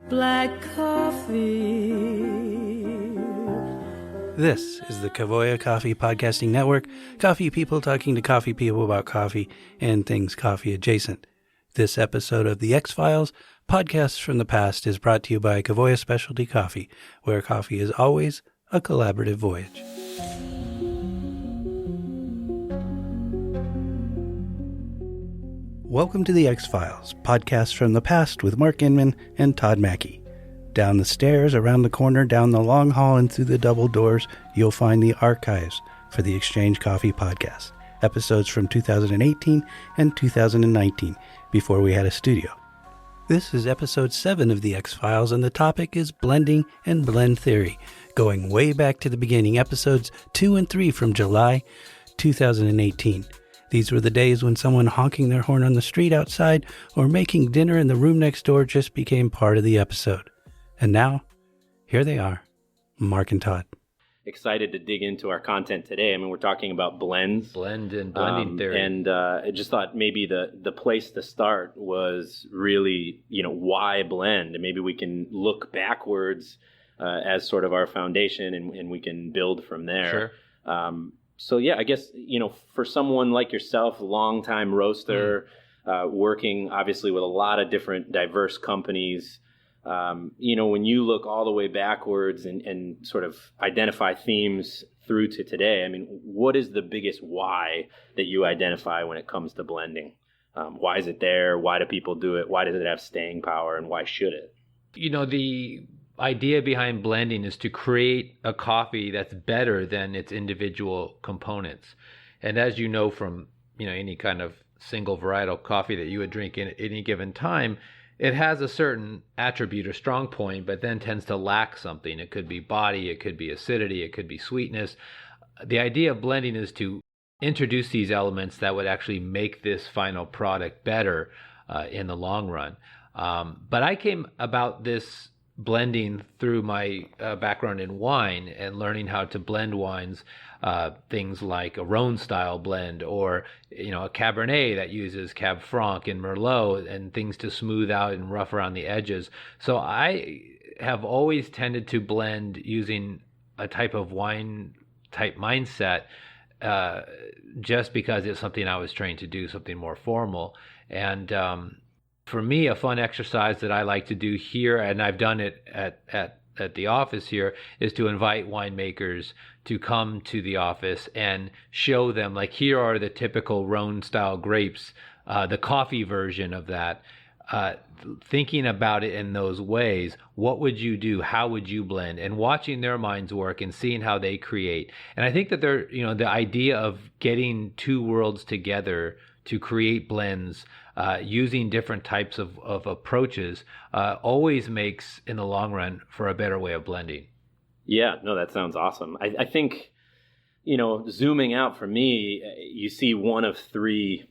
black coffee. This is the Kavoya Coffee Podcasting Network, coffee people talking to coffee people about coffee and things coffee adjacent. This episode of The X-Files, Podcasts from the Past, is brought to you by Kavoya Specialty Coffee, where coffee is always a collaborative voyage. Welcome to The X-Files, Podcasts from the Past with Mark Inman and Todd Mackey. Down the stairs, around the corner, down the long hall, and through the double doors, you'll find the archives for the Exchange Coffee Podcast, episodes from 2018 and 2019, before we had a studio. This is episode 7 of The X-Files, and the topic is blending and blend theory, going way back to the beginning, episodes 2 and 3 from July 2018. These were the days when someone honking their horn on the street outside or making dinner in the room next door just became part of the episode. And now, here they are, Mark and Todd. Excited to dig into our content today. I mean, we're talking about blends. Blend and blending theory. And I just thought maybe the place to start was really, why blend? And maybe we can look backwards as sort of our foundation and we can build from there. Sure. So yeah, I guess, for someone like yourself, longtime roaster, working obviously with a lot of different diverse companies, when you look all the way backwards and sort of identify themes through to today, I mean, what is the biggest why that you identify when it comes to blending? Why is it there? Why do people do it? Why does it have staying power? And why should it? The idea behind blending is to create a coffee that's better than its individual components. And as you know from, any kind of single varietal coffee that you would drink in any given time, it has a certain attribute or strong point, but then tends to lack something. It could be body, it could be acidity, it could be sweetness. The idea of blending is to introduce these elements that would actually make this final product better in the long run. But I came about this blending through my background in wine and learning how to blend wines, things like a Rhone style blend or a Cabernet that uses Cab Franc and Merlot and things to smooth out and rough around the edges. So I have always tended to blend using a type of wine type mindset, just because it's something I was trained to do, something more formal. And for me, a fun exercise that I like to do here, and I've done it at the office here, is to invite winemakers to come to the office and show them, like, here are the typical Rhone-style grapes, the coffee version of that. Thinking about it in those ways, what would you do? How would you blend? And watching their minds work and seeing how they create. And I think that the idea of getting two worlds together to create blends using different types of approaches always makes, in the long run, for a better way of blending. Yeah, no, that sounds awesome. I think, zooming out for me, you see one of three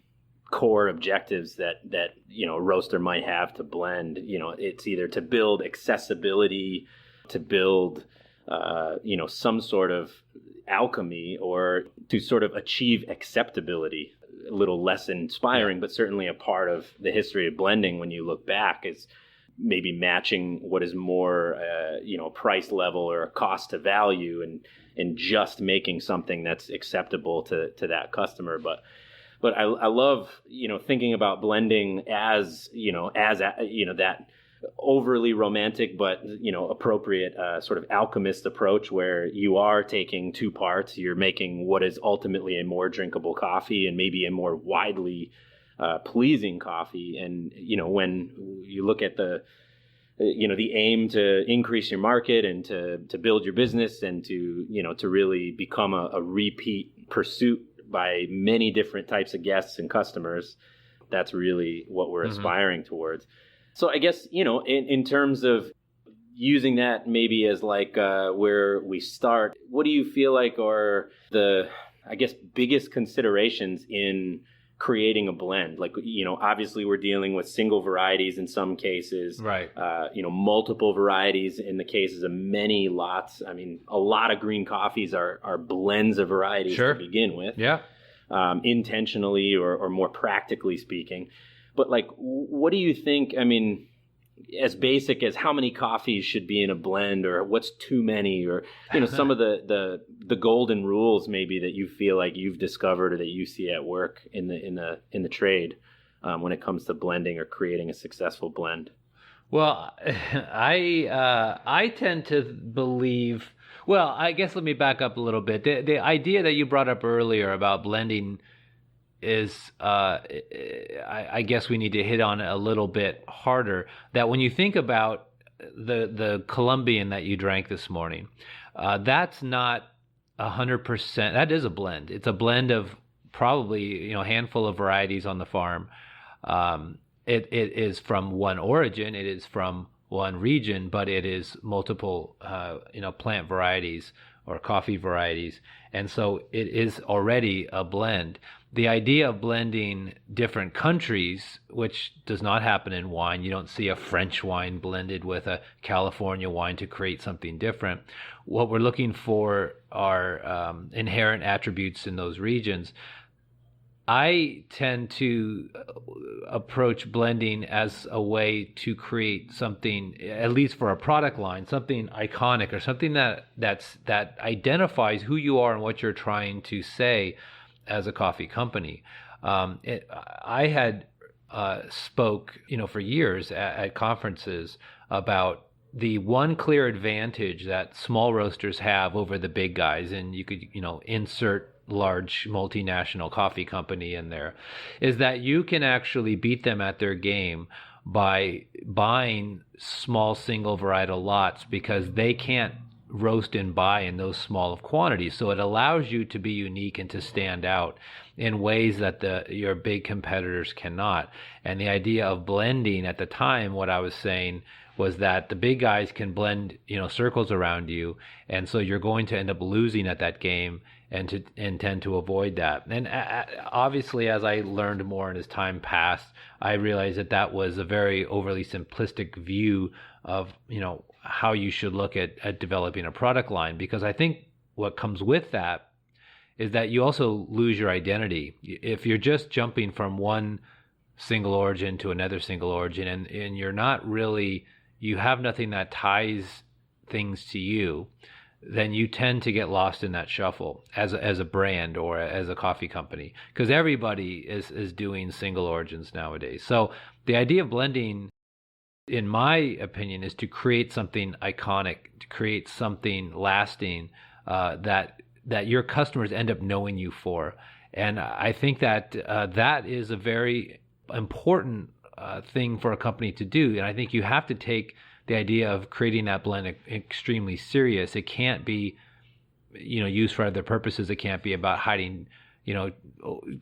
core objectives that a roaster might have to blend. It's either to build accessibility, to build some sort of alchemy, or to sort of achieve acceptability. A little less inspiring, but certainly a part of the history of blending when you look back is maybe matching what is more, price level or a cost to value and just making something that's acceptable to that customer. But I love, thinking about blending as that overly romantic but appropriate sort of alchemist approach, where you are taking two parts. You're making what is ultimately a more drinkable coffee and maybe a more widely pleasing coffee. And when you look at the aim to increase your market and to build your business and to really become a repeat pursuit by many different types of guests and customers, that's really what we're aspiring towards. So I guess, in terms of using that maybe as like where we start, what do you feel like are the, biggest considerations in creating a blend? Like, obviously we're dealing with single varieties in some cases, right? Multiple varieties in the cases of many lots. I mean, a lot of green coffees are blends of varieties to begin with. Yeah. Intentionally or more practically speaking. But like, what do you think? I mean, as basic as how many coffees should be in a blend, or what's too many, or some of the golden rules maybe that you feel like you've discovered or that you see at work in the trade when it comes to blending or creating a successful blend. Well, I tend to believe. Well, I guess let me back up a little bit. The idea that you brought up earlier about blending is, I guess we need to hit on it a little bit harder. That when you think about the Colombian that you drank this morning, that's not 100%. That is a blend. It's a blend of probably a handful of varieties on the farm. It is from one origin, it is from one region, but it is multiple, plant varieties or coffee varieties. And so it is already a blend. The idea of blending different countries, which does not happen in wine, you don't see a French wine blended with a California wine to create something different. What we're looking for are inherent attributes in those regions. I tend to approach blending as a way to create something, at least for a product line, something iconic or something that identifies who you are and what you're trying to say as a coffee company. I had spoke, for years at conferences about the one clear advantage that small roasters have over the big guys, and you could, insert large multinational coffee company in there, is that you can actually beat them at their game by buying small single varietal lots, because they can't roast and buy in those small of quantities. So it allows you to be unique and to stand out in ways that your big competitors cannot. And the idea of blending at the time, what I was saying was that the big guys can blend, circles around you, and so you're going to end up losing at that game, and tend to avoid that. And obviously, as I learned more and as time passed, I realized that was a very overly simplistic view of, how you should look at developing a product line, because I think what comes with that is that you also lose your identity. If you're just jumping from one single origin to another single origin, and you're not really, you have nothing that ties things to you, then you tend to get lost in that shuffle as a brand or as a coffee company, because everybody is doing single origins nowadays. So the idea of blending, in my opinion, is to create something iconic, to create something lasting, that your customers end up knowing you for. And I think that that is a very important thing for a company to do. And I think you have to take the idea of creating that blend extremely serious. It can't be, used for other purposes. It can't be about hiding,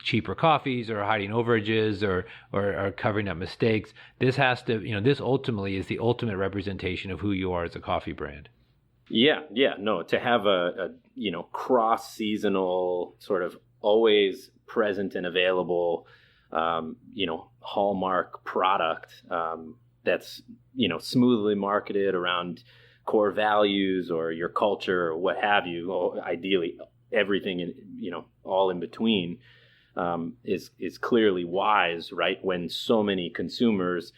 cheaper coffees or hiding overages or covering up mistakes. This has to, this ultimately is the ultimate representation of who you are as a coffee brand. Yeah. No, to have a cross-seasonal, sort of always present and available, hallmark product, that's, smoothly marketed around core values or your culture or what have you, or ideally everything in, all in between, is clearly wise, right? When so many consumers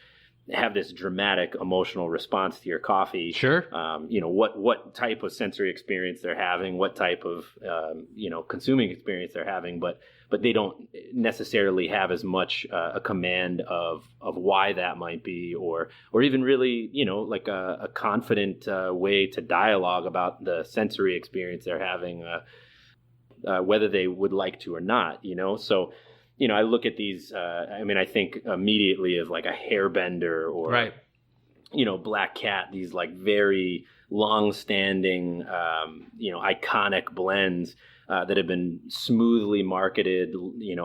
have this dramatic emotional response to your coffee. Sure. What type of sensory experience they're having, what type of, consuming experience they're having, but they don't necessarily have as much a command of why that might be, or even really, like a confident way to dialogue about the sensory experience they're having, whether they would like to or not, So, I look at these, I think immediately of like a Hairbender or, right, Black Cat, these like very long-standing, iconic blends that have been smoothly marketed,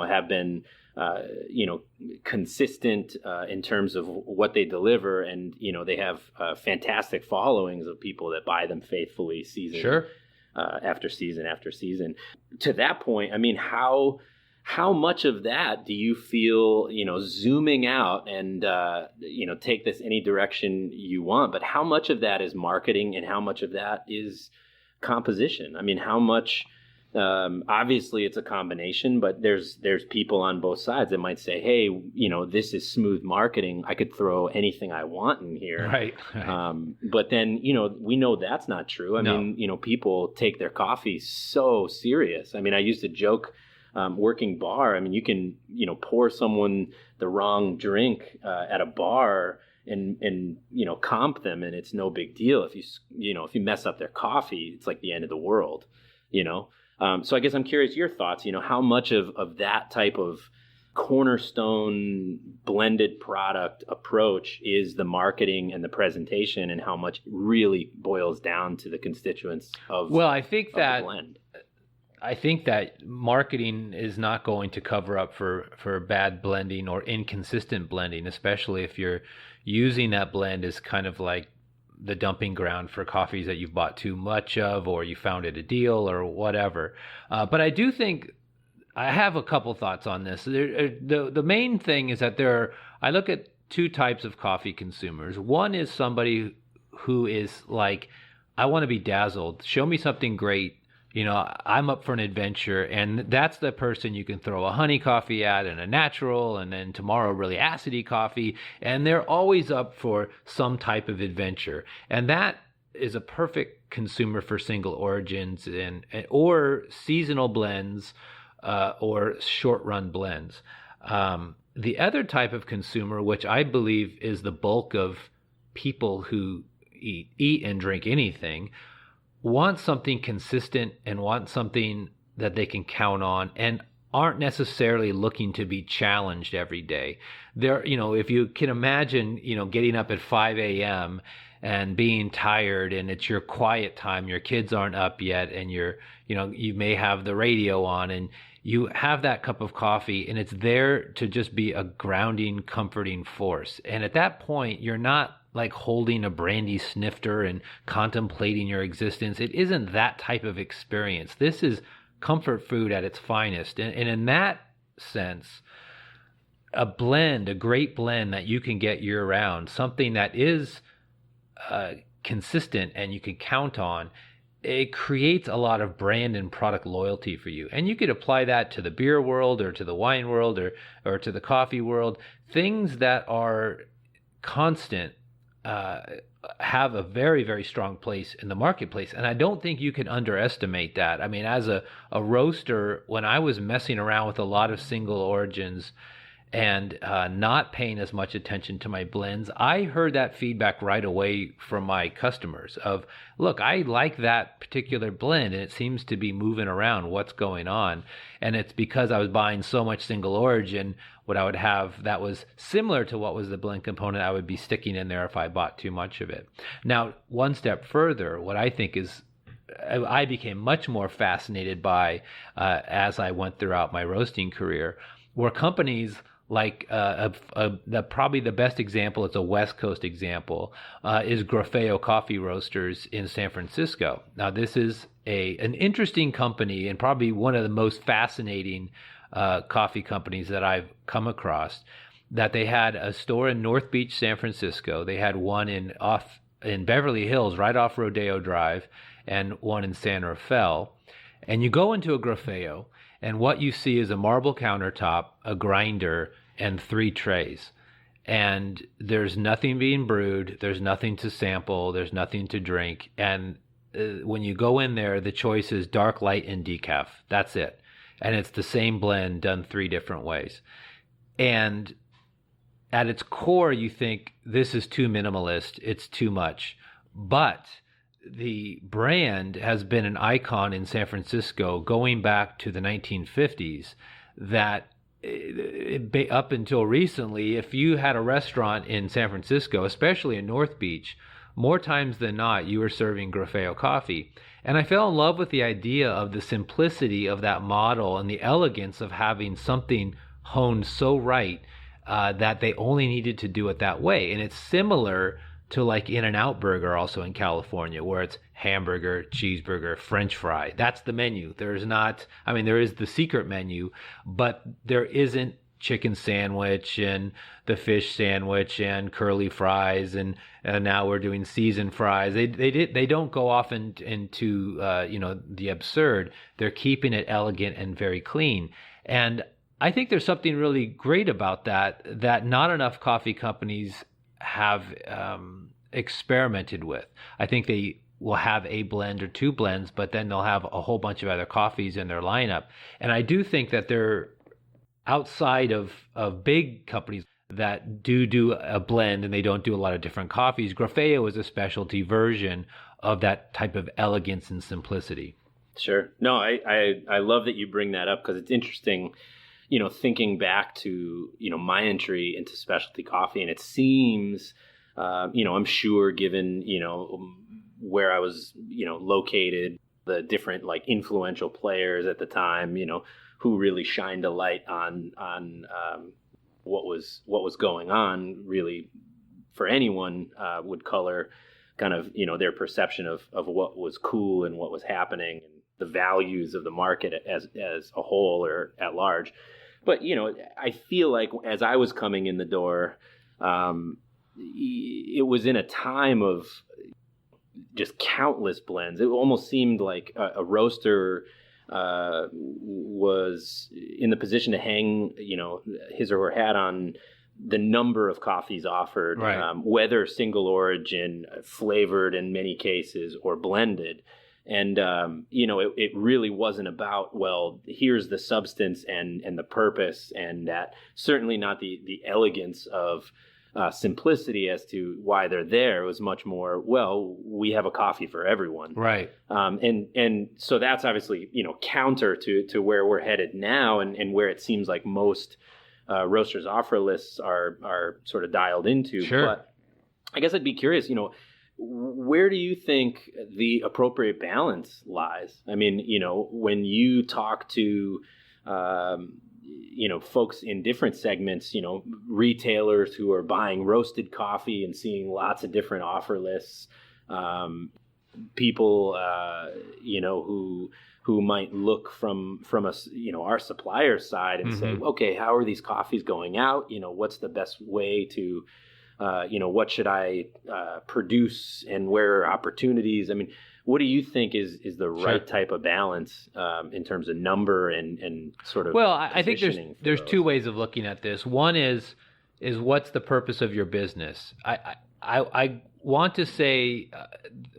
have been, consistent in terms of what they deliver. And, they have fantastic followings of people that buy them faithfully season sure, after season after season. To that point, how much of that do you feel, zooming out and, take this any direction you want, but how much of that is marketing and how much of that is composition? How much Obviously it's a combination, but there's people on both sides that might say, hey, this is smooth marketing. I could throw anything I want in here. Right. But then, we know that's not true. I mean, people take their coffee so serious. I mean, I used to joke, working bar. I mean, you can, pour someone the wrong drink at a bar and comp them, and it's no big deal. If you mess up their coffee, it's like the end of the world, So I guess I'm curious your thoughts, how much of that type of cornerstone blended product approach is the marketing and the presentation, and how much really boils down to the constituents of the blend. I think that marketing is not going to cover up for bad blending or inconsistent blending, especially if you're using that blend as kind of like the dumping ground for coffees that you've bought too much of, or you found it a deal or whatever. But I do think I have a couple thoughts on this. The main thing is that I look at two types of coffee consumers. One is somebody who is like, I want to be dazzled. Show me something great. I'm up for an adventure, and that's the person you can throw a honey coffee at and a natural, and then tomorrow really acidy coffee, and they're always up for some type of adventure. And that is a perfect consumer for single origins or seasonal blends or short run blends. The other type of consumer, which I believe is the bulk of people who eat and drink anything, want something consistent and want something that they can count on and aren't necessarily looking to be challenged every day. If you can imagine, getting up at 5 a.m. and being tired, and it's your quiet time, your kids aren't up yet, and you may have the radio on, and you have that cup of coffee, and it's there to just be a grounding, comforting force. And at that point, you're not like holding a brandy snifter and contemplating your existence. It isn't that type of experience. This is comfort food at its finest. And in that sense, a great blend that you can get year round, something that is consistent and you can count on, it creates a lot of brand and product loyalty for you. And you could apply that to the beer world or to the wine world or to the coffee world. Things that are constant have a very, very strong place in the marketplace. And I don't think you can underestimate that. I mean, as a roaster, when I was messing around with a lot of single origins and not paying as much attention to my blends, I heard that feedback right away from my customers of, look, I like that particular blend and it seems to be moving around. What's going on? And it's because I was buying so much single origin, what I would have that was similar to what was the blend component, I would be sticking in there if I bought too much of it. Now, one step further, what I think is I became much more fascinated by as I went throughout my roasting career were companies like probably the best example, it's a West Coast example, is Grafeo Coffee Roasters in San Francisco. Now, this is an interesting company and probably one of the most fascinating coffee companies that I've come across. That they had a store in North Beach, San Francisco. They had one in Beverly Hills, right off Rodeo Drive, and one in San Rafael. And you go into a Grafeo, and what you see is a marble countertop, a grinder, and 3 trays. And there's nothing being brewed, there's nothing to sample, there's nothing to drink. And when you go in there, the choice is dark, light, and decaf. That's it. And it's the same blend done 3 different ways. And at its core, you think this is too minimalist, it's too much. But the brand has been an icon in San Francisco going back to the 1950s that up until recently, if you had a restaurant in San Francisco, especially in North Beach, more times than not, you were serving Grafeo coffee. And I fell in love with the idea of the simplicity of that model and the elegance of having something honed so right that they only needed to do it that way. And it's similar to like In-N-Out Burger also in California, where it's hamburger, cheeseburger, French fry. That's the menu. There is the secret menu, but there isn't chicken sandwich and the fish sandwich and curly fries, and now we're doing seasoned fries. They don't go off into the absurd. They're keeping it elegant and very clean. And I think there's something really great about that not enough coffee companies have experimented with. I think they will have a blend or two blends, but then they'll have a whole bunch of other coffees in their lineup. And I do think that they're outside of big companies that do a blend and they don't do a lot of different coffees. Grafeo is a specialty version of that type of elegance and simplicity. Sure. No, I love that you bring that up, because it's interesting, thinking back to, my entry into specialty coffee. And it seems, I'm sure given, where I was, located, the different like influential players at the time, who really shined a light on what was going on, really for anyone would color kind of, their perception of what was cool and what was happening and the values of the market as a whole or at large. But, I feel like as I was coming in the door, it was in a time of just countless blends. It almost seemed like a roaster was in the position to hang, his or her hat on the number of coffees offered, right. Whether single origin, flavored in many cases, or blended. And, it really wasn't about, well, here's the substance and the purpose, and that certainly not the elegance of simplicity as to why they're there. It was much more, well, we have a coffee for everyone. Right. And so that's obviously, counter to where we're headed now, and where it seems like most roasters' offer lists are sort of dialed into. Sure. But I guess I'd be curious, where do you think the appropriate balance lies? I mean, when you talk to folks in different segments, retailers who are buying roasted coffee and seeing lots of different offer lists, people, who might look from us, our supplier side and say, okay, how are these coffees going out? What's the best way to, what should I produce, and where are opportunities? I mean, what do you think is the right type of balance in terms of number and sort of? Well, I think there's those? two ways of looking at this. One is what's the purpose of your business? I want to say,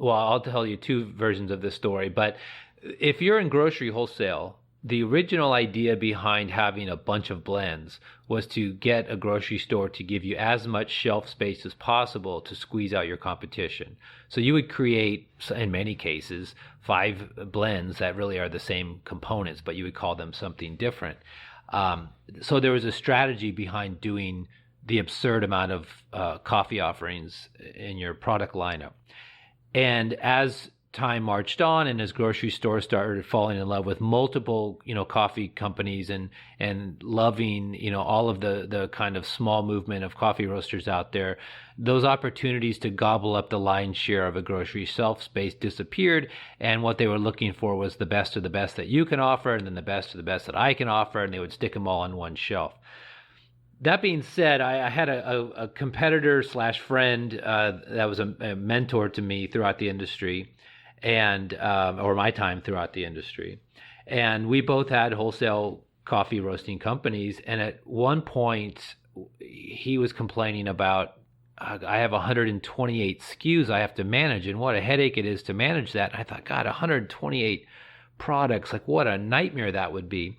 I'll tell you two versions of this story. But if you're in grocery wholesale, the original idea behind having a bunch of blends was to get a grocery store to give you as much shelf space as possible to squeeze out your competition. So you would create, in many cases, 5 blends that really are the same components, but you would call them something different. So there was a strategy behind doing the absurd amount of coffee offerings in your product lineup. And as time marched on, and as grocery stores started falling in love with multiple, coffee companies and loving, all of the kind of small movement of coffee roasters out there, those opportunities to gobble up the lion's share of a grocery shelf space disappeared. And what they were looking for was the best of the best that you can offer, and then the best of the best that I can offer, and they would stick them all on one shelf. That being said, I had a competitor / friend that was a mentor to me throughout the industry, and or my time throughout the industry. And we both had wholesale coffee roasting companies. And at one point, he was complaining about, I have 128 SKUs I have to manage, and what a headache it is to manage that. And I thought, God, 128 products, like what a nightmare that would be.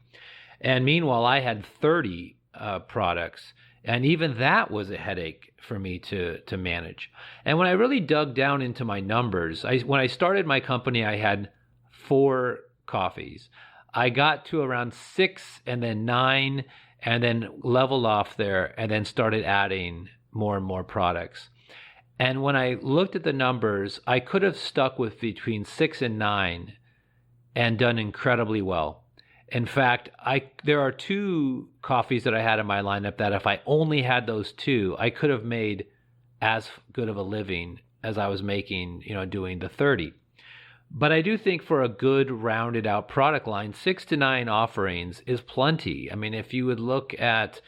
And meanwhile, I had 30 products. And even that was a headache for me to manage. And when I really dug down into my numbers, when I started my company, I had 4 coffees. I got to around 6 and then 9 and then leveled off there and then started adding more and more products. And when I looked at the numbers, I could have stuck with between 6 and 9 and done incredibly well. In fact, there are 2 coffees that I had in my lineup that if I only had those 2, I could have made as good of a living as I was making, doing the 30. But I do think for a good rounded out product line, 6 to 9 offerings is plenty. I mean, if you would look at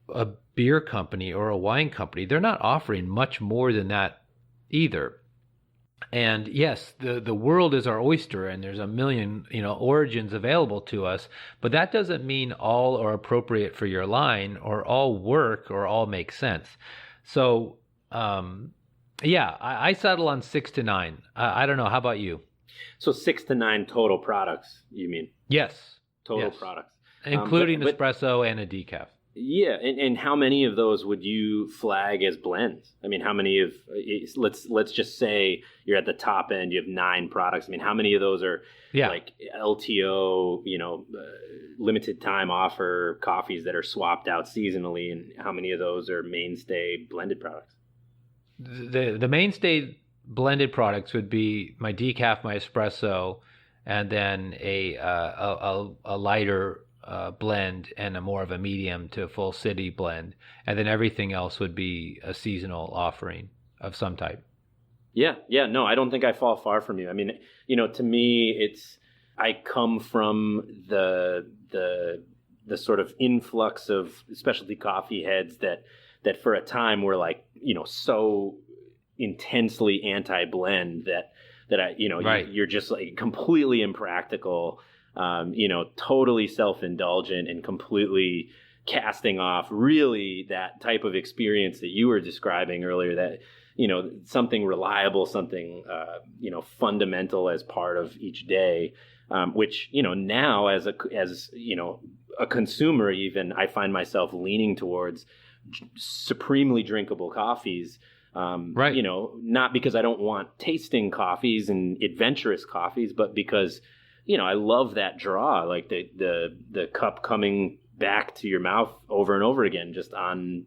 a beer company or a wine company, they're not offering much more than that either. And yes, the world is our oyster, and there's a million, origins available to us, but that doesn't mean all are appropriate for your line or all work or all make sense. So, yeah, I settle on 6 to 9. I don't know. How about you? So 6 to 9 total products, you mean? Yes. Total Yes. products. Including But espresso and a decaf. yeah, and how many of those would you flag as blends? I mean, how many of let's just say you're at the top end, you have 9 products. I mean, how many of those are like LTO, limited time offer coffees that are swapped out seasonally, and how many of those are mainstay blended products? The mainstay blended products would be my decaf, my espresso, and then a lighter blend and a more of a medium to full city blend, and then everything else would be a seasonal offering of some type. Yeah, no, I don't think I fall far from you. I mean, to me, I come from the sort of influx of specialty coffee heads that for a time were like, so intensely anti-blend that I, Right. you're just like completely impractical, totally self-indulgent and completely casting off really that type of experience that you were describing earlier, that, something reliable, something, fundamental as part of each day, which, now as a consumer, even I find myself leaning towards supremely drinkable coffees. Right. Not because I don't want tasting coffees and adventurous coffees, but because, I love that draw, like the cup coming back to your mouth over and over again, just on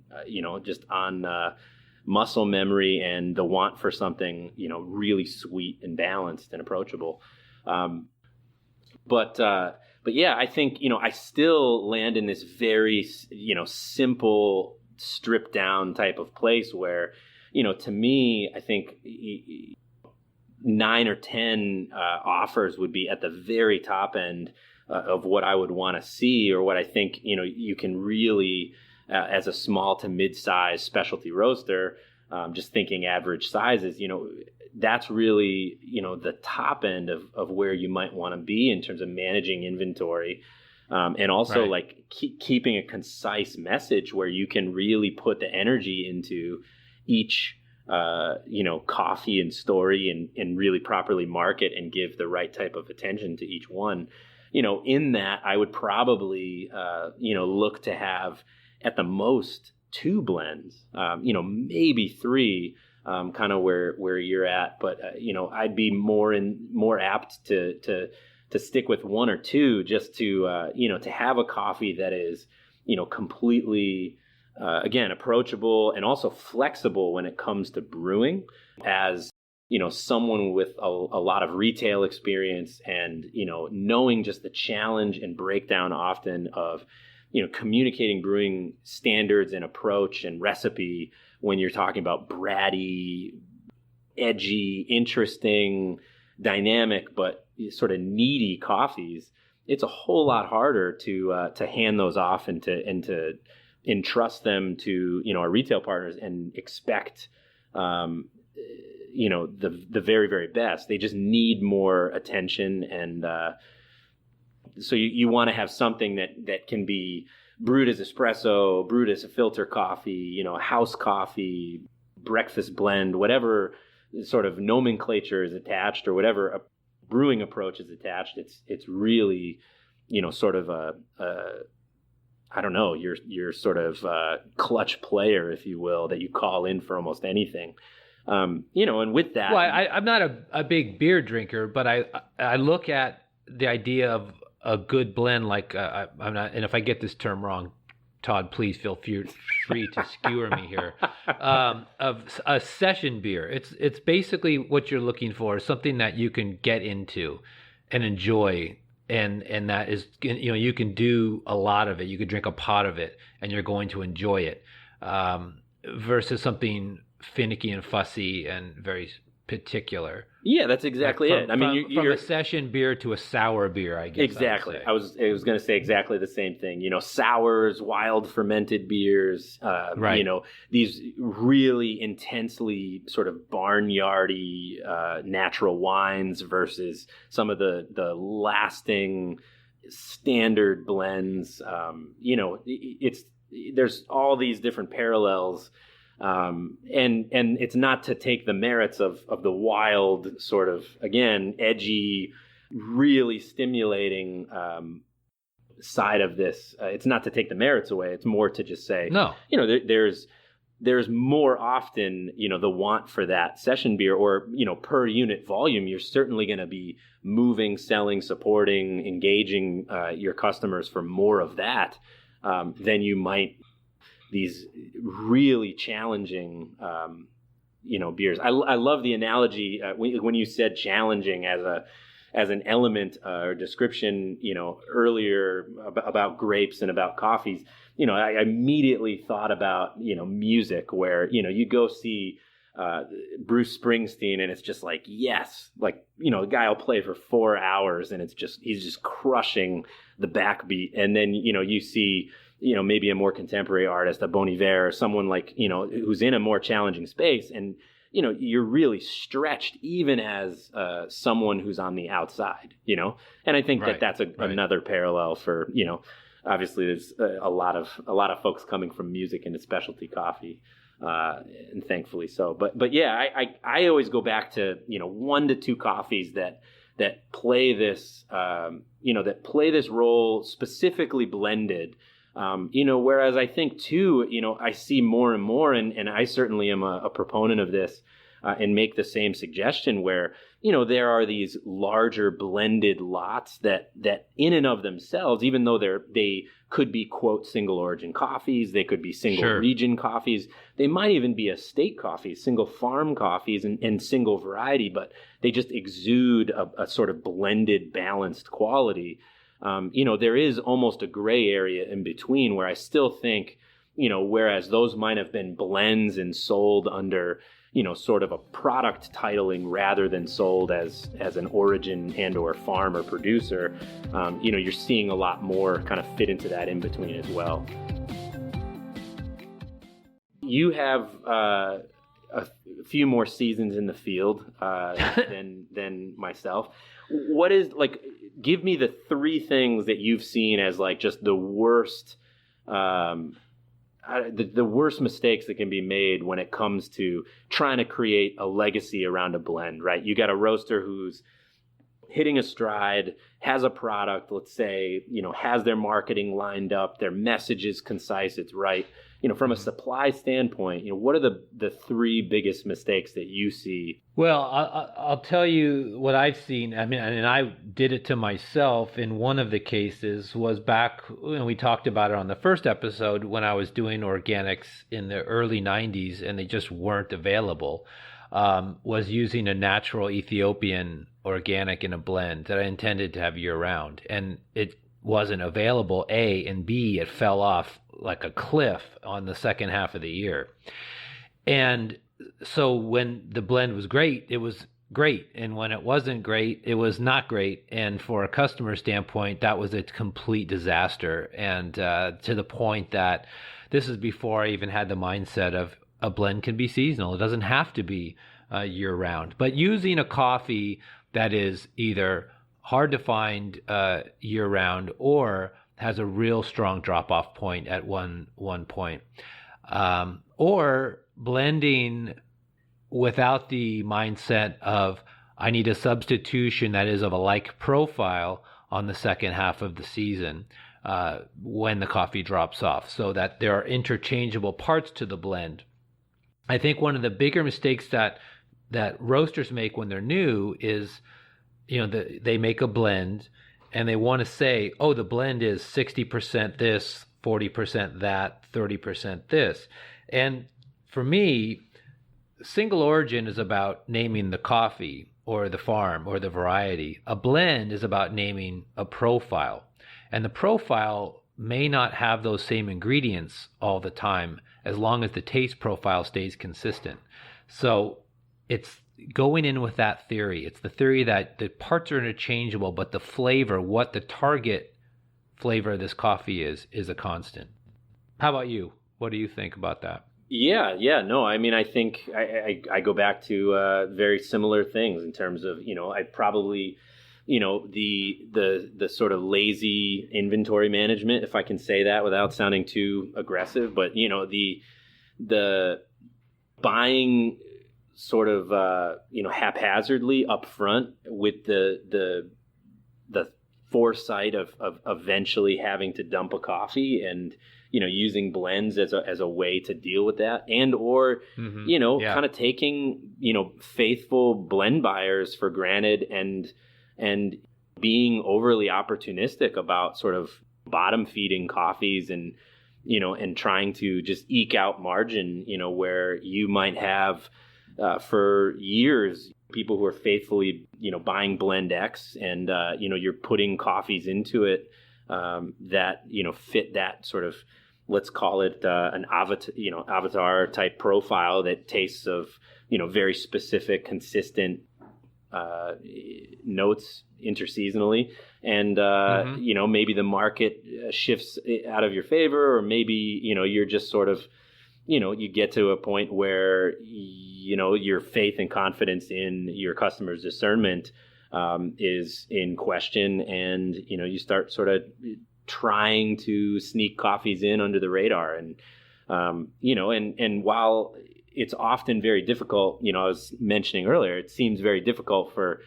muscle memory and the want for something, really sweet and balanced and approachable. But yeah, I think, I still land in this very, simple, stripped down type of place where, to me, I think 9 or 10 offers would be at the very top end of what I would want to see, or what I think, you can really, as a small to mid-size specialty roaster, just thinking average sizes, that's really, the top end of where you might want to be in terms of managing inventory. And also like keeping a concise message where you can really put the energy into each, coffee and story, and really properly market and give the right type of attention to each one. In that, I would probably, look to have at the most 2 blends, maybe 3, kind of where you're at. But, I'd be more apt to stick with 1 or 2, just to, to have a coffee that is, completely, again, approachable and also flexible when it comes to brewing, as, someone with a lot of retail experience and, knowing just the challenge and breakdown often of, communicating brewing standards and approach and recipe when you're talking about bratty, edgy, interesting, dynamic, but sort of needy coffees. It's a whole lot harder to hand those off and to entrust them to, our retail partners and expect, the very, very best. They just need more attention. And so you want to have something that can be brewed as espresso, brewed as a filter coffee, house coffee, breakfast blend, whatever sort of nomenclature is attached, or whatever a brewing approach is attached. It's really, sort of I don't know, your sort of clutch player, if you will, that you call in for almost anything. And with that, well, I'm not a big beer drinker, but I look at the idea of a good blend, like I'm not, and if I get this term wrong, Todd, please feel free to skewer me here. Of a session beer, it's basically what you're looking for, something that you can get into and enjoy, and that is, you can do a lot of it. You could drink a pot of it, and you're going to enjoy it, versus something finicky and fussy and very particular. Yeah, that's exactly Like it. I mean, from you're a session beer to a sour beer, I guess. exactly. I would say. I was going to say exactly the same thing. You know, sours, wild fermented beers. Right. You know, these really intensely sort of barnyardy natural wines versus some of the lasting standard blends. You know, there's all these different parallels. And it's not to take the merits of the wild sort of, again, edgy, really stimulating side of this. It's not to take the merits away. It's more to just say, No. you know, there's more often, you know, the want for that session beer, or, you know, per unit volume, you're certainly going to be moving, selling, supporting, engaging your customers for more of that than you might these really challenging, you know, beers. I love the analogy when you said challenging as an element or description, you know, earlier about grapes and about coffees. You know, I immediately thought about, you know, music, where, you know, you go see Bruce Springsteen and it's just like, yes, like, you know, the guy will play for 4 hours and he's just crushing the backbeat. And then, you know, you see, you know, maybe a more contemporary artist, a Bon Iver, or someone like, you know, who's in a more challenging space. And, you know, you're really stretched even as someone who's on the outside, you know? And I think Right. that's another parallel for, you know, obviously there's a lot of folks coming from music into specialty coffee, and thankfully so. But yeah, I always go back to, you know, 1 to 2 coffees that play this, you know, that play this role specifically blended. You know, whereas I think too, you know, I see more and more, and I certainly am a proponent of this, and make the same suggestion where, you know, there are these larger blended lots that in and of themselves, even though they could be, quote, single origin coffees, they could be single Sure. region coffees, they might even be estate coffees, single farm coffees, and single variety, but they just exude a sort of blended, balanced quality. You know, there is almost a gray area in between where I still think, you know, whereas those might have been blends and sold under, you know, sort of a product titling rather than sold as an origin and or farm or producer, you know, you're seeing a lot more kind of fit into that in between as well. You have a few more seasons in the field than myself. What is, like, give me the 3 things that you've seen as like just the worst, the worst mistakes that can be made when it comes to trying to create a legacy around a blend, right? You got a roaster who's hitting a stride, has a product, let's say, you know, has their marketing lined up, their message is concise, it's right. You know, from a supply standpoint, you know, what are the 3 biggest mistakes that you see? Well, I'll tell you what I've seen. I mean, and I did it to myself in one of the cases was back when we talked about it on the first episode when I was doing organics in the early 90s and they just weren't available, was using a natural Ethiopian organic in a blend that I intended to have year round. And it wasn't available, A, and B, it fell off like a cliff on the second half of the year. And so when the blend was great, it was great. And when it wasn't great, it was not great. And for a customer standpoint, that was a complete disaster. And to the point that this is before I even had the mindset of a blend can be seasonal. It doesn't have to be year round. But using a coffee that is either hard to find year round or has a real strong drop-off point at one point, or blending without the mindset of I need a substitution that is of a like profile on the second half of the season when the coffee drops off, so that there are interchangeable parts to the blend. I think one of the bigger mistakes that roasters make when they're new is, you know, they make a blend and they want to say, oh, the blend is 60% this, 40% that, 30% this. And for me, single origin is about naming the coffee or the farm or the variety. A blend is about naming a profile. And the profile may not have those same ingredients all the time as long as the taste profile stays consistent. So it's going in with that theory. It's the theory that the parts are interchangeable, but the flavor, what the target flavor of this coffee is a constant. How about you? What do you think about that? Yeah, no, I mean, I think I go back to very similar things in terms of, I probably, the sort of lazy inventory management, if I can say that without sounding too aggressive, but, the buying sort of, haphazardly up front with the foresight of eventually having to dump a coffee and, using blends as a way to deal with that, and or kind of taking faithful blend buyers for granted and being overly opportunistic about sort of bottom feeding coffees and trying to just eke out margin, where you might have for years people who are faithfully buying blend X and you're putting coffees into it that fit that sort of, let's call it an avatar type profile that tastes of very specific, consistent notes interseasonally, and maybe the market shifts out of your favor, or maybe you're just sort of you get to a point where your faith and confidence in your customer's discernment is in question, and you start sort of trying to sneak coffees in under the radar, and and while it's often very difficult, I was mentioning earlier, it seems very difficult for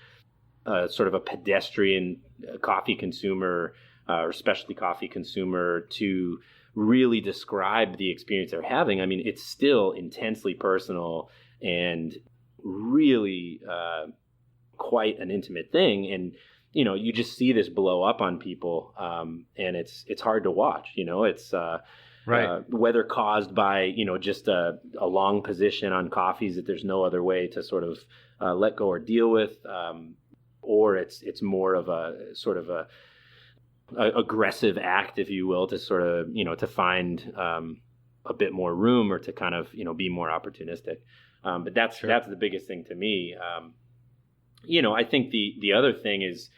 sort of a pedestrian coffee consumer or specialty coffee consumer to really describe the experience they're having. I mean, it's still intensely personal and really quite an intimate thing, and you just see this blow up on people, and it's hard to watch. It's right. Whether caused by just a long position on coffees that there's no other way to sort of let go or deal with, or it's more of a sort of a aggressive act, if you will, to sort of to find a bit more room, or to kind of be more opportunistic. But that's the biggest thing to me. I think the other thing is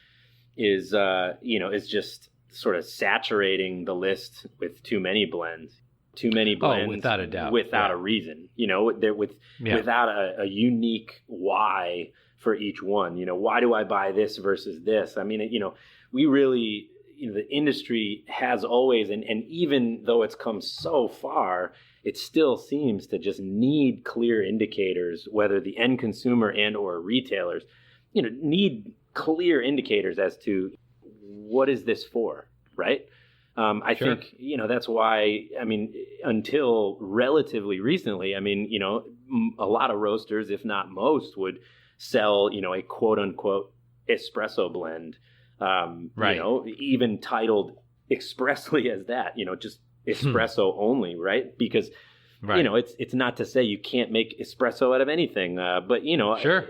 just sort of saturating the list with too many blends, without a doubt, without a reason, without a unique why for each one. Why do I buy this versus this? I mean, we really, the industry has always, and even though it's come so far, it still seems to just need clear indicators, whether the end consumer and or retailers, need clear indicators as to what is this for, right? I think, that's why, I mean, until relatively recently, I mean, a lot of roasters, if not most, would sell, a quote unquote espresso blend, right. Even titled expressly as that, just espresso only, right? Because, right. It's not to say you can't make espresso out of anything, but, sure.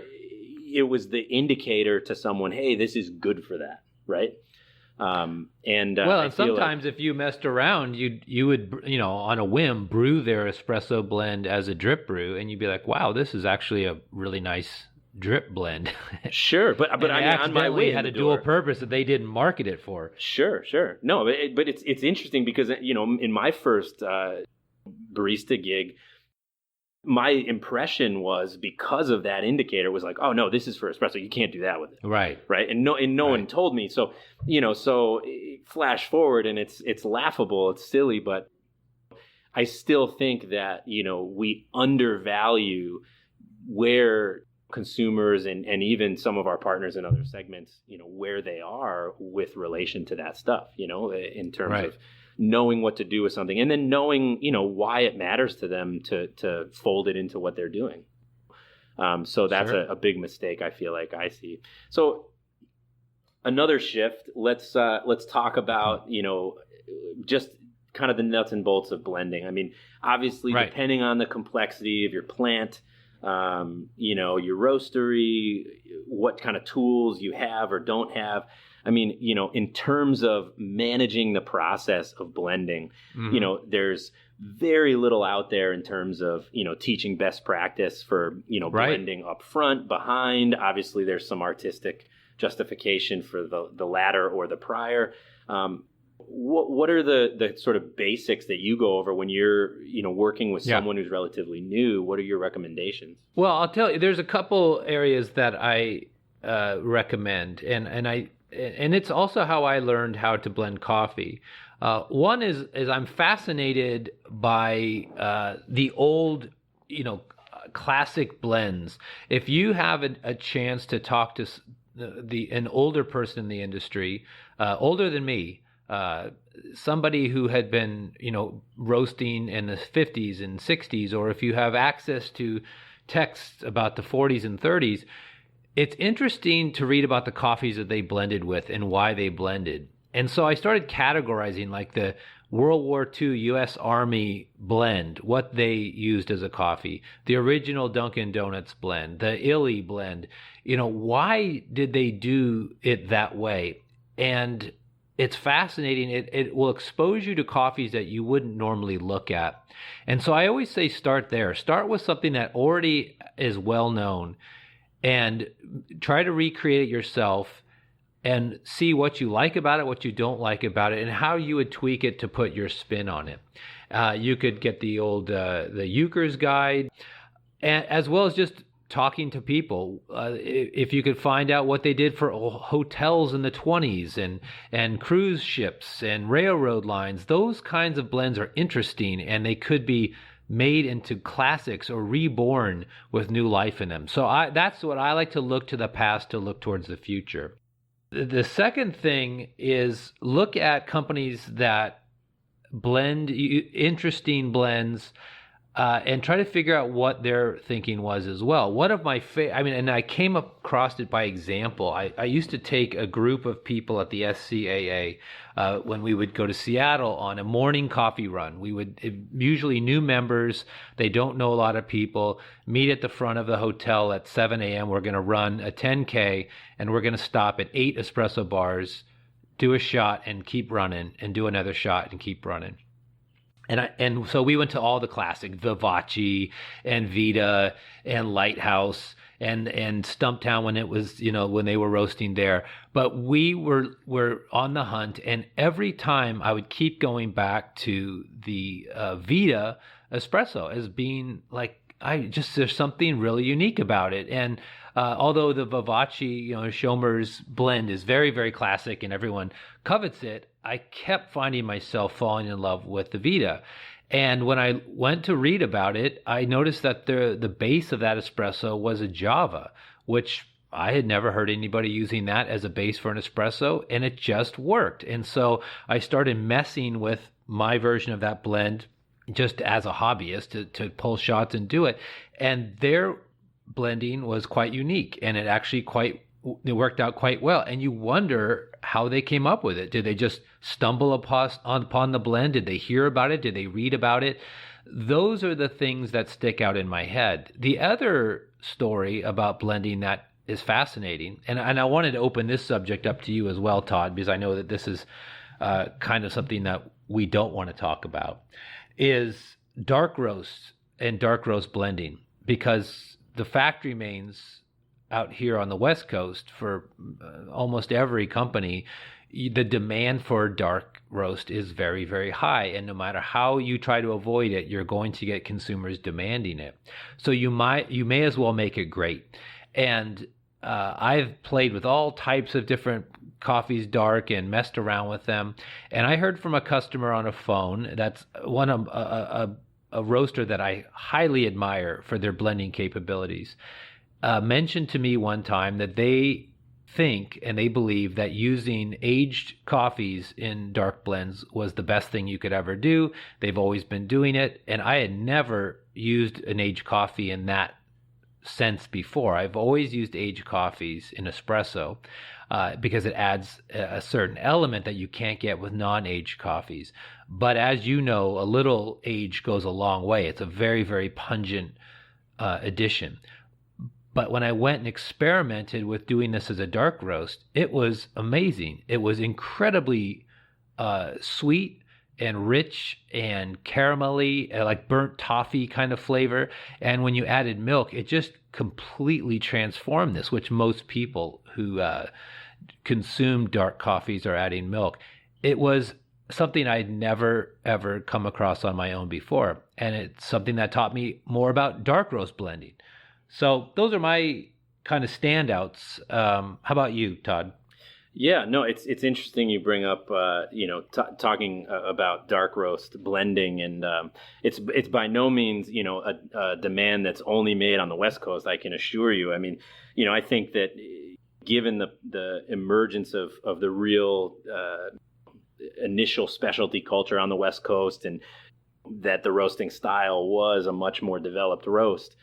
It was the indicator to someone, hey, this is good for that, right? And sometimes if you messed around, you would on a whim brew their espresso blend as a drip brew, and you'd be like, wow, this is actually a really nice drip blend. Sure, but I mean, on my way had a dual purpose that they didn't market it for. Sure. No, but it's interesting because in my first barista gig, my impression was, because of that indicator, was like, oh no, this is for espresso. You can't do that with it. Right. And no right. one told me. So, so flash forward, and it's laughable, it's silly, but I still think that, we undervalue where consumers and even some of our partners in other segments, where they are with relation to that stuff, in terms right. of knowing what to do with something, and then knowing, why it matters to them to fold it into what they're doing. So that's sure. a big mistake I feel like I see. So another shift, let's talk about, just kind of the nuts and bolts of blending. I mean, obviously, right. depending on the complexity of your plant, your roastery, what kind of tools you have or don't have. I mean, in terms of managing the process of blending, there's very little out there in terms of, teaching best practice for, blending up front, behind. Obviously, there's some artistic justification for the latter or the prior. What are the sort of basics that you go over when you're, working with someone who's relatively new? What are your recommendations? Well, I'll tell you, there's a couple areas that I recommend, and it's also how I learned how to blend coffee. One is I'm fascinated by the old, classic blends. If you have a chance to talk to an older person in the industry, older than me, somebody who had been, roasting in the 50s and 60s, or if you have access to texts about the 40s and 30s, it's interesting to read about the coffees that they blended with and why they blended. And so I started categorizing like the World War II U.S. Army blend, what they used as a coffee, the original Dunkin' Donuts blend, the Illy blend. Why did they do it that way? And it's fascinating. It will expose you to coffees that you wouldn't normally look at. And so I always say start there. Start with something that already is well known and try to recreate it yourself and see what you like about it, what you don't like about it, and how you would tweak it to put your spin on it. You could get the old the Euchre's Guide, as well as just talking to people. If you could find out what they did for hotels in the 20s and cruise ships and railroad lines, those kinds of blends are interesting, and they could be made into classics or reborn with new life in them. So that's what I like to look to the past to look towards the future. The second thing is look at companies that blend interesting blends and try to figure out what their thinking was as well. One of my and I came across it by example. I used to take a group of people at the SCAA when we would go to Seattle on a morning coffee run. We would, usually new members, they don't know a lot of people, meet at the front of the hotel at 7 a.m. We're going to run a 10K, and we're going to stop at 8 espresso bars, do a shot and keep running, and do another shot and keep running. And so we went to all the classic Vivace and Vita and Lighthouse and Stumptown when it was, when they were roasting there. But we were on the hunt, and every time I would keep going back to the Vita espresso as being like, there's something really unique about it. And although the Vivace, Schomer's blend is very, very classic and everyone covets it, I kept finding myself falling in love with the Vita. And when I went to read about it, I noticed that the base of that espresso was a Java, which I had never heard anybody using that as a base for an espresso, and it just worked. And so I started messing with my version of that blend just as a hobbyist to pull shots and do it. And their blending was quite unique, and it worked out quite well. And you wonder how they came up with it. Did they just stumble upon the blend? Did they hear about it? Did they read about it? Those are the things that stick out in my head. The other story about blending that is fascinating, and I wanted to open this subject up to you as well, Todd, because I know that this is kind of something that we don't want to talk about, is dark roast and dark roast blending. Because the fact remains out here on the West Coast for almost every company, the demand for dark roast is very, very high. And no matter how you try to avoid it, you're going to get consumers demanding it. So you may as well make it great. And I've played with all types of different coffees dark and messed around with them. And I heard from a customer on a phone that's a roaster that I highly admire for their blending capabilities, mentioned to me one time that they think and they believe that using aged coffees in dark blends was the best thing you could ever do. They've always been doing it, and I had never used an aged coffee in that sense before. I've always used aged coffees in espresso because it adds a certain element that you can't get with non-aged coffees. But as you know, a little age goes a long way. It's a very, very pungent addition. But when I went and experimented with doing this as a dark roast, it was amazing. It was incredibly sweet and rich and caramelly, like burnt toffee kind of flavor. And when you added milk, it just completely transformed this, which most people who consume dark coffees are adding milk. It was something I'd never, ever come across on my own before. And it's something that taught me more about dark roast blending. So those are my kind of standouts. How about you, Todd? Yeah, no, it's interesting you bring up, talking about dark roast blending, and it's by no means, a demand that's only made on the West Coast. I can assure you. I mean, I think that given the emergence of the real initial specialty culture on the West Coast, and that the roasting style was a much more developed roast.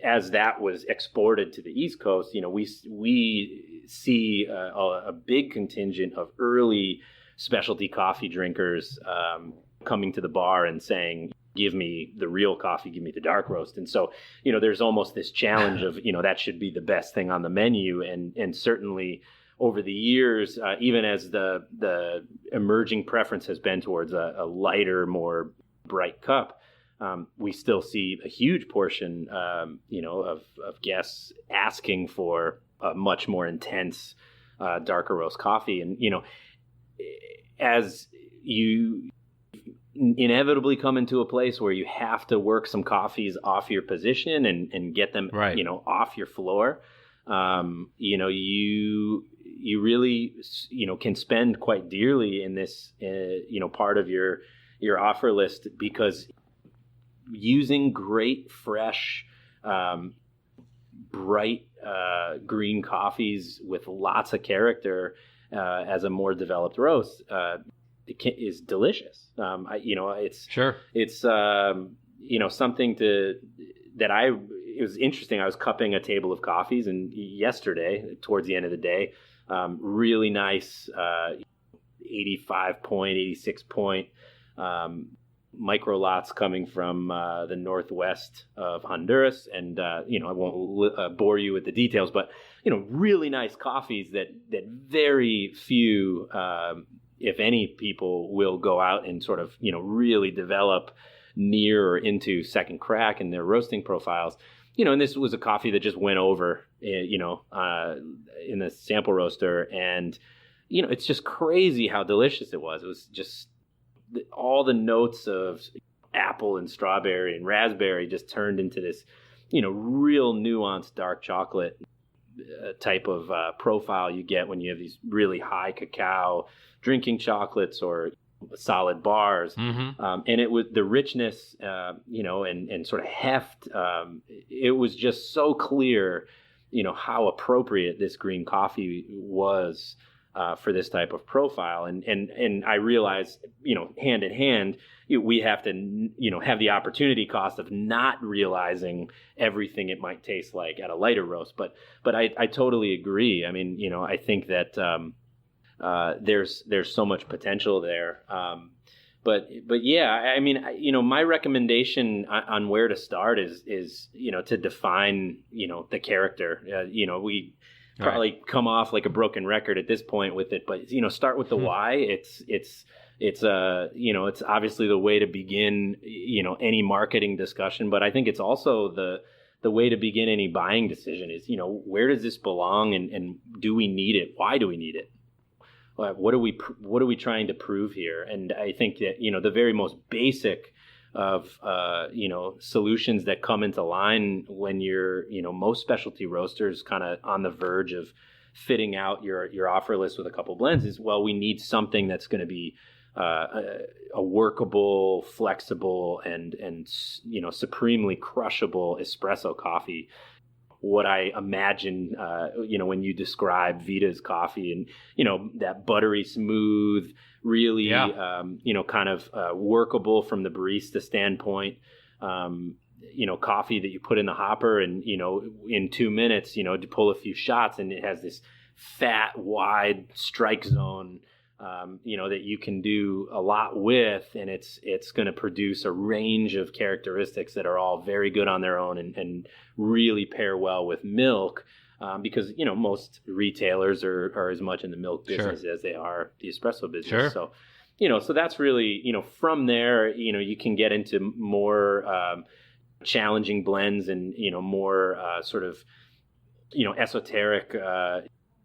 As that was exported to the East Coast, we see a big contingent of early specialty coffee drinkers coming to the bar and saying, give me the real coffee, give me the dark roast. And so, there's almost this challenge of, that should be the best thing on the menu. And certainly over the years, even as the emerging preference has been towards a lighter, more bright cup, we still see a huge portion, of guests asking for a much more intense, darker roast coffee. And, as you inevitably come into a place where you have to work some coffees off your position and get them, right, off your floor, you really, can spend quite dearly in this, part of your offer list, because using great, fresh, bright green coffees with lots of character as a more developed roast is delicious. It's sure. It's something it was interesting. I was cupping a table of coffees, and yesterday, towards the end of the day, really nice 85 point, 86 point micro lots coming from the northwest of Honduras. And, I won't bore you with the details, but, really nice coffees that very few, if any, people will go out and sort of, really develop near or into second crack in their roasting profiles. And this was a coffee that just went over, in the sample roaster. And, it's just crazy how delicious it was. It was just all the notes of apple and strawberry and raspberry just turned into this, real nuanced dark chocolate type of profile you get when you have these really high cacao drinking chocolates or solid bars. Mm-hmm. And it was the richness, and sort of heft. It was just so clear, how appropriate this green coffee was for this type of profile. And I realized, hand in hand, we have to, have the opportunity cost of not realizing everything it might taste like at a lighter roast. But I totally agree. I mean, I think that there's so much potential there. But yeah, I mean, my recommendation on where to start is to define, the character. We probably come off like a broken record at this point with it, but start with the why. It's obviously the way to begin, any marketing discussion, but I think it's also the way to begin any buying decision is, where does this belong, and do we need it? Why do we need it? What are we trying to prove here? And I think that, the very most basic of, solutions that come into line when you're, most specialty roasters kind of on the verge of fitting out your offer list with a couple blends is, well, we need something that's going to be a workable, flexible, and supremely crushable espresso coffee. What I imagine, when you describe Vita's coffee, and, that buttery smooth, really, kind of workable from the barista standpoint, coffee that you put in the hopper and, in 2 minutes, to pull a few shots, and it has this fat, wide strike zone, that you can do a lot with, and it's going to produce a range of characteristics that are all very good on their own and really pair well with milk, because most retailers are as much in the milk business as they are the espresso business. Sure. So so that's really from there you can get into more challenging blends and more sort of esoteric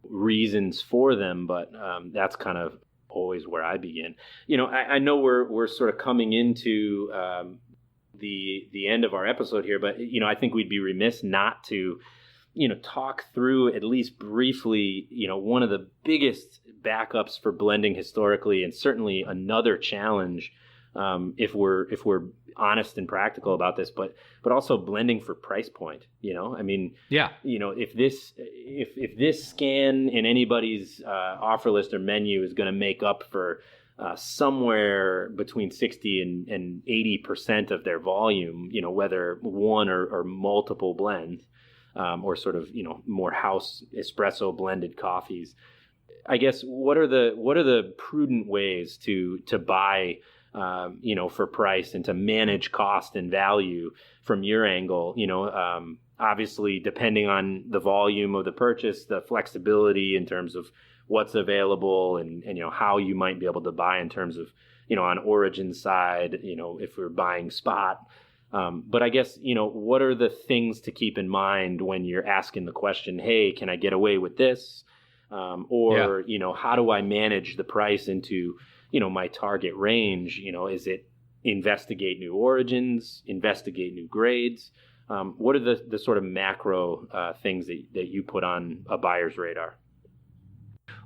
reasons for them, but that's kind of always where I begin. I know we're sort of coming into the end of our episode here, but I think we'd be remiss not to talk through at least briefly one of the biggest backups for blending historically, and certainly another challenge if we're honest and practical about this, but also blending for price point. If this scan in anybody's offer list or menu is going to make up for somewhere between 60 and 80% of their volume, whether one or multiple blends, or sort of more house espresso blended coffees, I guess what are the prudent ways to buy for price and to manage cost and value from your angle? Obviously depending on the volume of the purchase, the flexibility in terms of what's available, and how you might be able to buy in terms of on origin side, if we're buying spot. But I guess what are the things to keep in mind when you're asking the question, hey, can I get away with this? Or how do I manage the price into my target range? Is it investigate new origins, investigate new grades? What are the sort of macro things that you put on a buyer's radar?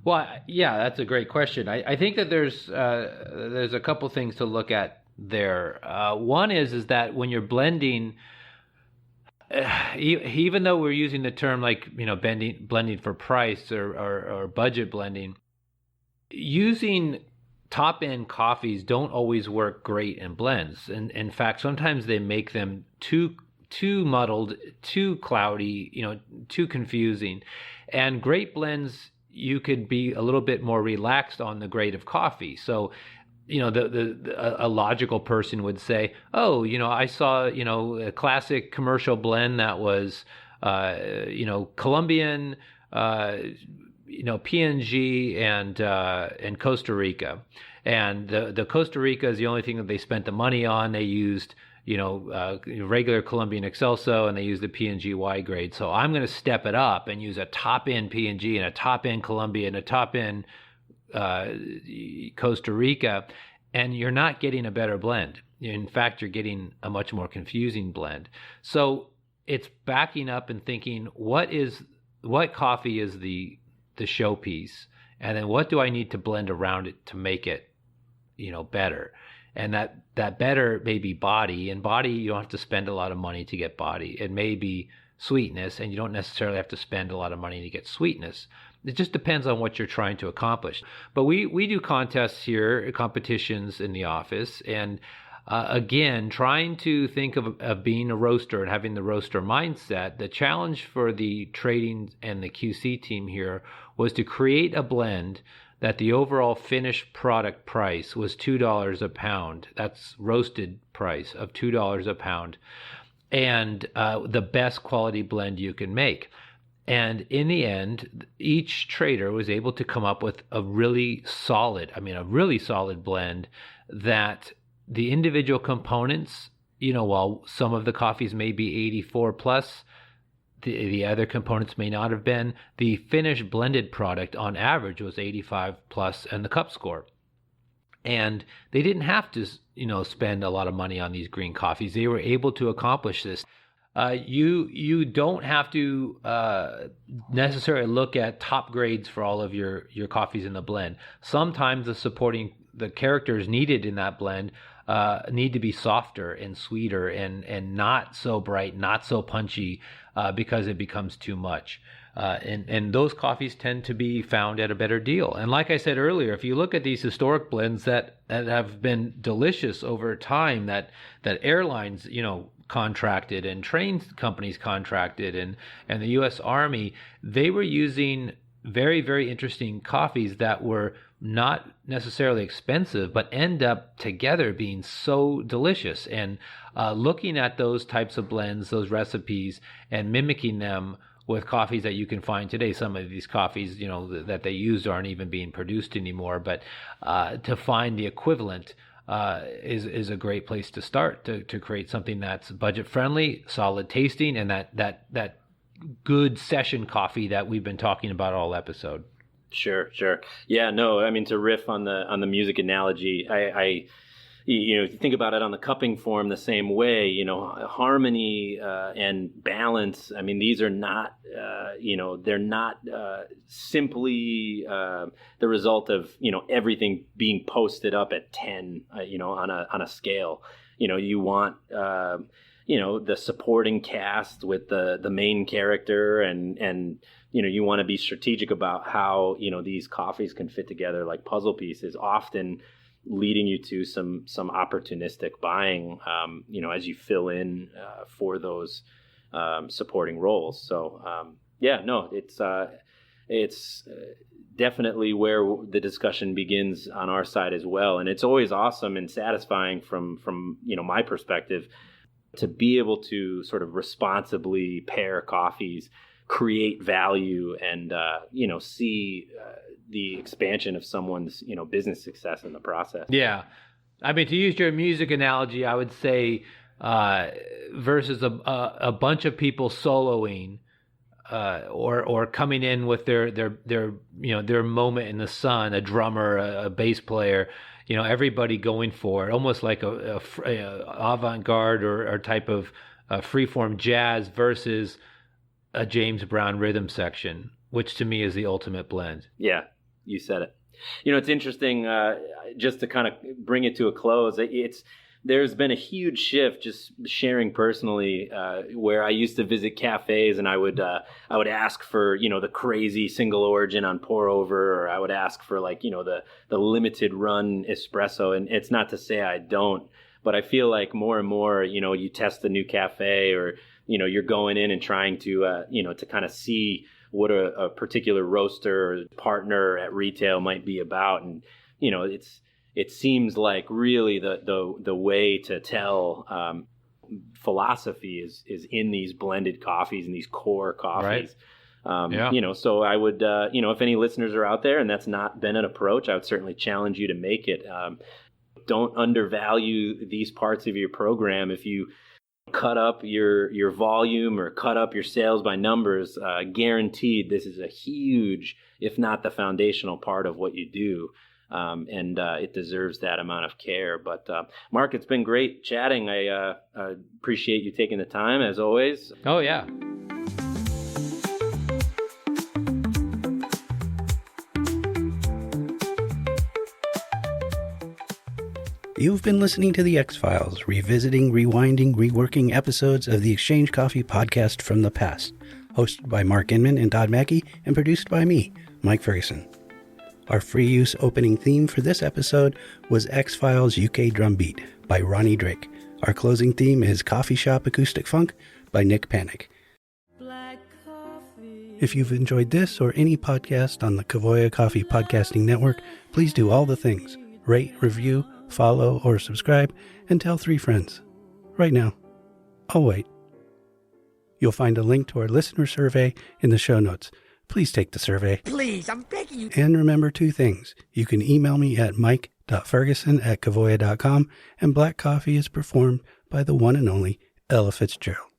Well, yeah, that's a great question. I think that there's a couple things to look at there. One is that when you're blending, even though we're using the term like blending for price or budget blending, using top end coffees don't always work great in blends. And in fact, sometimes they make them too muddled, too cloudy, too confusing. And great blends, you could be a little bit more relaxed on the grade of coffee. So a logical person would say, oh, I saw, a classic commercial blend that was, Colombian, PNG and Costa Rica. And the Costa Rica is the only thing that they spent the money on. They used, regular Colombian Excelso, and they used the PNG Y grade. So I'm going to step it up and use a top-end PNG and a top-end Colombia and a top-end Costa Rica, and you're not getting a better blend. In fact, you're getting a much more confusing blend. So it's backing up and thinking, what coffee is the showpiece, and then what do I need to blend around it to make it better? And that better may be body, and body, you don't have to spend a lot of money to get body. It may be sweetness, and you don't necessarily have to spend a lot of money to get sweetness. It just depends on what you're trying to accomplish. But we do contests here, competitions in the office, and again, trying to think of being a roaster and having the roaster mindset. The challenge for the trading and the QC team here was to create a blend that the overall finished product price was $2 a pound. That's roasted price of $2 a pound, and the best quality blend you can make. And in the end, each trader was able to come up with a really solid blend that the individual components, while some of the coffees may be 84 plus, the other components may not have been, the finished blended product on average was 85 plus and the cup score. And they didn't have to, spend a lot of money on these green coffees. They were able to accomplish this. You don't have to necessarily look at top grades for all of your coffees in the blend. Sometimes the characters needed in that blend need to be softer and sweeter and not so bright, not so punchy, because it becomes too much. And those coffees tend to be found at a better deal. And like I said earlier, if you look at these historic blends that have been delicious over time, that airlines, contracted and train companies contracted and the U.S. Army, they were using very, very interesting coffees that were not necessarily expensive, but end up together being so delicious. And looking at those types of blends, those recipes, and mimicking them with coffees that you can find today. Some of these coffees, that they used aren't even being produced anymore, but to find the equivalent is a great place to start to create something that's budget friendly, solid tasting, and that good session coffee that we've been talking about all episode. Sure. Yeah, no, I mean, to riff on the music analogy, I you think about it on the cupping form the same way, harmony and balance. I mean, these are not, they're not simply the result of, everything being posted up at 10, on a scale. You want, the supporting cast with the main character and you want to be strategic about how, these coffees can fit together like puzzle pieces, often leading you to some opportunistic buying, as you fill in for those supporting roles. So, it's definitely where the discussion begins on our side as well. And it's always awesome and satisfying from my perspective to be able to sort of responsibly pair coffees, create value, and see the expansion of someone's business success in the process. Yeah, I mean, to use your music analogy, I would say versus a bunch of people soloing or coming in with their moment in the sun, a drummer, a bass player. Everybody going for it, almost like a avant-garde or type of freeform jazz versus a James Brown rhythm section, which to me is the ultimate blend. Yeah, you said it. It's interesting, just to kind of bring it to a close, there's been a huge shift, just sharing personally, where I used to visit cafes and I would ask for, the crazy single origin on pour over, or I would ask for the limited run espresso. And it's not to say I don't, but I feel like more and more, you test a new cafe, or, you're going in and trying to, to kind of see what a particular roaster or partner at retail might be about. And, it seems like really the way to tell philosophy is in these blended coffees and these core coffees. Right. So I would, if any listeners are out there and that's not been an approach, I would certainly challenge you to make it. Don't undervalue these parts of your program. If you cut up your volume or cut up your sales by numbers, guaranteed this is a huge, if not the foundational part of what you do. And it deserves that amount of care. But Mark, it's been great chatting. I appreciate you taking the time, as always. Oh, yeah. You've been listening to The X-Files, revisiting, rewinding, reworking episodes of the Exchange Coffee podcast from the past, hosted by Mark Inman and Todd Mackey, and produced by me, Mike Ferguson. Our free use opening theme for this episode was X-Files UK Drum Beat by Ronnie Drake. Our closing theme is Coffee Shop Acoustic Funk by Nick Panic. If you've enjoyed this or any podcast on the Kavoya Coffee Podcasting Network, please do all the things. Rate, review, follow, or subscribe, and tell 3 friends. Right now. I'll wait. You'll find a link to our listener survey in the show notes. Please take the survey. Please, I'm begging you. And remember 2 things. You can email me at mike.ferguson@kavoya.com, and Black Coffee is performed by the one and only Ella Fitzgerald.